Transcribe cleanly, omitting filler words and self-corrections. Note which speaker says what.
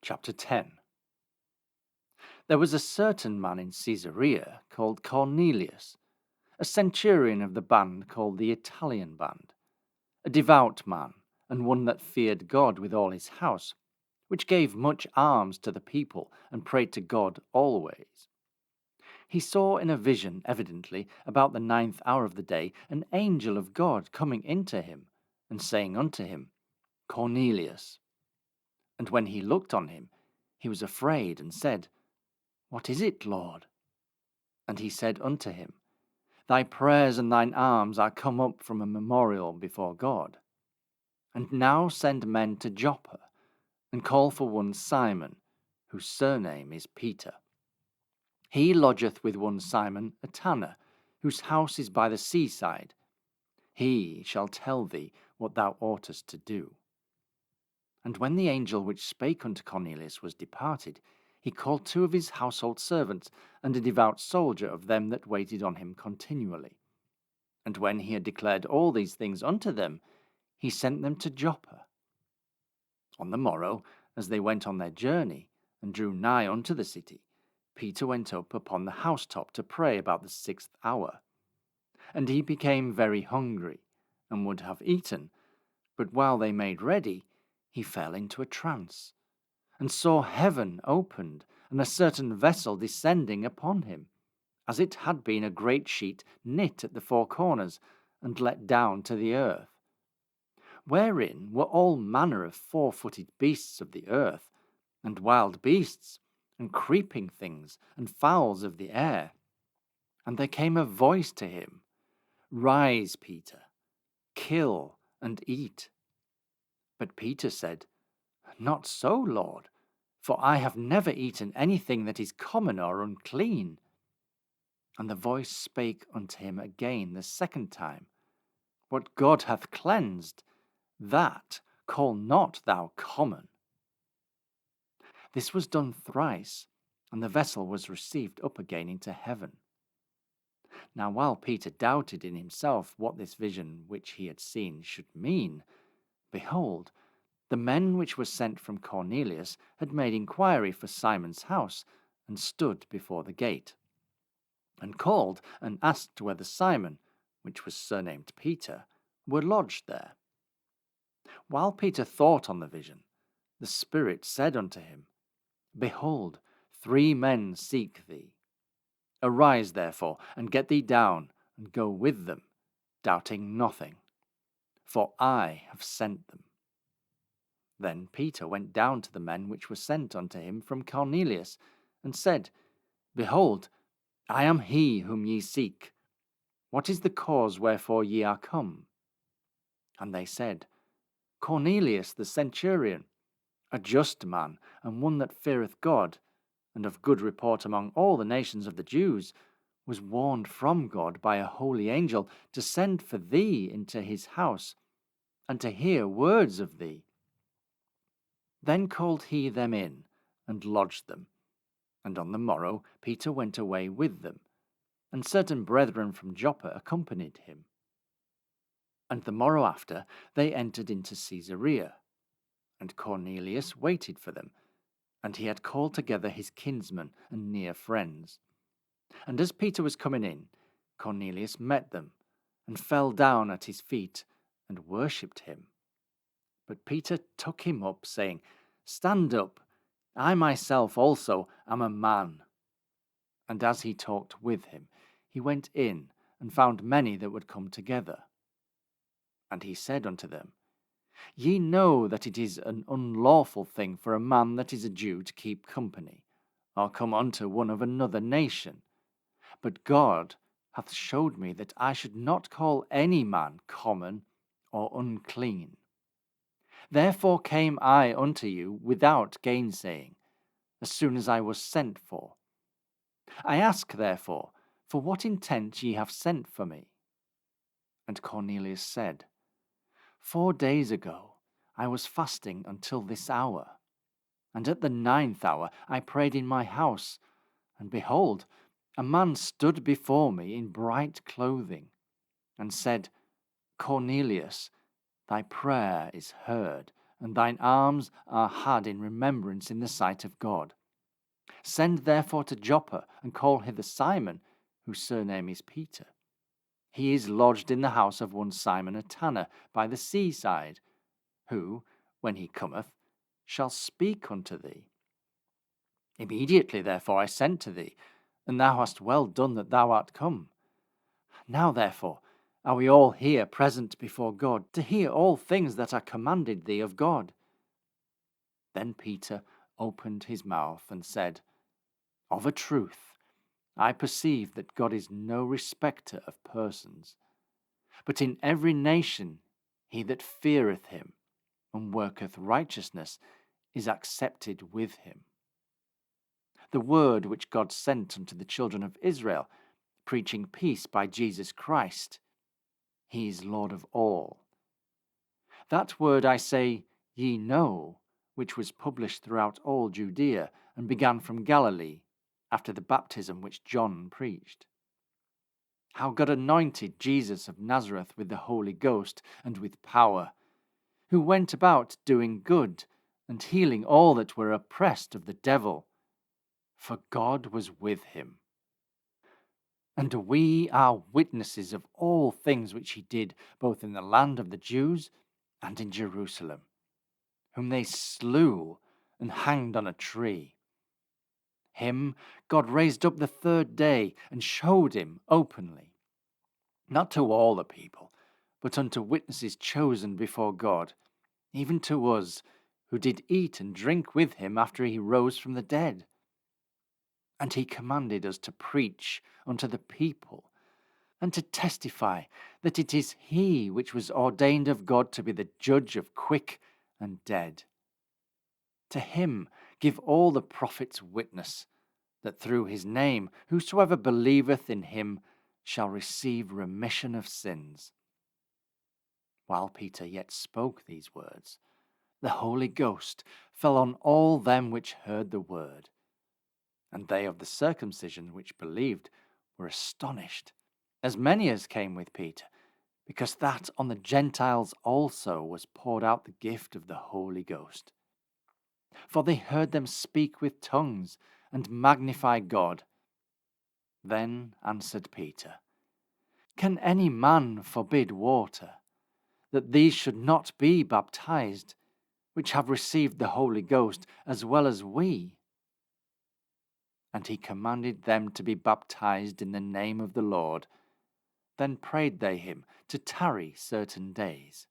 Speaker 1: Chapter 10. There was a certain man in Caesarea called Cornelius, a centurion of the band called the Italian band, a devout man, and one that feared God with all his house, which gave much alms to the people and prayed to God always. He saw in a vision, evidently, about the 9th hour of the day, an angel of God coming into him, and saying unto him, Cornelius. And when he looked on him, he was afraid, and said, What is it, Lord? And he said unto him, Thy prayers and thine alms are come up from a memorial before God. And now send men to Joppa, and call for one Simon, whose surname is Peter. He lodgeth with one Simon a tanner, whose house is by the seaside. He shall tell thee what thou oughtest to do. And when the angel which spake unto Cornelius was departed, he called 2 of his household servants, and a devout soldier of them that waited on him continually. And when he had declared all these things unto them, he sent them to Joppa. On the morrow, as they went on their journey, and drew nigh unto the city, Peter went up upon the housetop to pray about the 6th hour. And he became very hungry, and would have eaten, but while they made ready, he fell into a trance, and saw heaven opened, and a certain vessel descending upon him, as it had been a great sheet knit at the 4 corners, and let down to the earth, wherein were all manner of 4-footed beasts of the earth, and wild beasts, and creeping things, and fowls of the air. And there came a voice to him, Rise, Peter, kill and eat. But Peter said, Not so, Lord, for I have never eaten anything that is common or unclean. And the voice spake unto him again the 2nd time, What God hath cleansed, that call not thou common. This was done thrice, and the vessel was received up again into heaven. Now while Peter doubted in himself what this vision which he had seen should mean, behold, the men which were sent from Cornelius had made inquiry for Simon's house, and stood before the gate, and called and asked whether Simon, which was surnamed Peter, were lodged there. While Peter thought on the vision, the Spirit said unto him, Behold, 3 men seek thee. Arise therefore, and get thee down, and go with them, doubting nothing, for I have sent them. Then Peter went down to the men which were sent unto him from Cornelius, and said, Behold, I am he whom ye seek. What is the cause wherefore ye are come? And they said, Cornelius the centurion, a just man, and one that feareth God, and of good report among all the nations of the Jews, was warned from God by a holy angel to send for thee into his house, and to hear words of thee. Then called he them in, and lodged them. And on the morrow Peter went away with them, and certain brethren from Joppa accompanied him. And the morrow after they entered into Caesarea, and Cornelius waited for them, and he had called together his kinsmen and near friends. And as Peter was coming in, Cornelius met them, and fell down at his feet, and worshipped him. But Peter took him up, saying, Stand up, I myself also am a man. And as he talked with him, he went in, and found many that would come together. And he said unto them, Ye know that it is an unlawful thing for a man that is a Jew to keep company, or come unto one of another nation. But God hath showed me that I should not call any man common or unclean. Therefore came I unto you without gainsaying, as soon as I was sent for. I ask therefore, for what intent ye have sent for me? And Cornelius said, 4 days ago I was fasting until this hour, and at the 9th hour I prayed in my house, and behold, a man stood before me in bright clothing, and said, Cornelius, thy prayer is heard, and thine alms are had in remembrance in the sight of God. Send therefore to Joppa, and call hither Simon, whose surname is Peter. He is lodged in the house of one Simon a tanner by the seaside, who, when he cometh, shall speak unto thee. Immediately therefore I sent to thee, and thou hast well done that thou art come. Now therefore are we all here present before God, to hear all things that are commanded thee of God. Then Peter opened his mouth and said, Of a truth, I perceive that God is no respecter of persons, but in every nation he that feareth him and worketh righteousness is accepted with him. The word which God sent unto the children of Israel, preaching peace by Jesus Christ, he is Lord of all. That word I say, ye know, which was published throughout all Judea, and began from Galilee, after the baptism which John preached. How God anointed Jesus of Nazareth with the Holy Ghost and with power, who went about doing good and healing all that were oppressed of the devil, for God was with him. And we are witnesses of all things which he did, both in the land of the Jews and in Jerusalem, whom they slew and hanged on a tree. Him God raised up the third day and showed him openly, not to all the people, but unto witnesses chosen before God, even to us, who did eat and drink with him after he rose from the dead. And he commanded us to preach unto the people, and to testify that it is he which was ordained of God to be the judge of quick and dead. To him give all the prophets witness, that through his name whosoever believeth in him shall receive remission of sins. While Peter yet spoke these words, the Holy Ghost fell on all them which heard the word. And they of the circumcision which believed were astonished, as many as came with Peter, because that on the Gentiles also was poured out the gift of the Holy Ghost. For they heard them speak with tongues and magnify God. Then answered Peter, Can any man forbid water, that these should not be baptized, which have received the Holy Ghost as well as we? And he commanded them to be baptized in the name of the Lord. Then prayed they him to tarry certain days.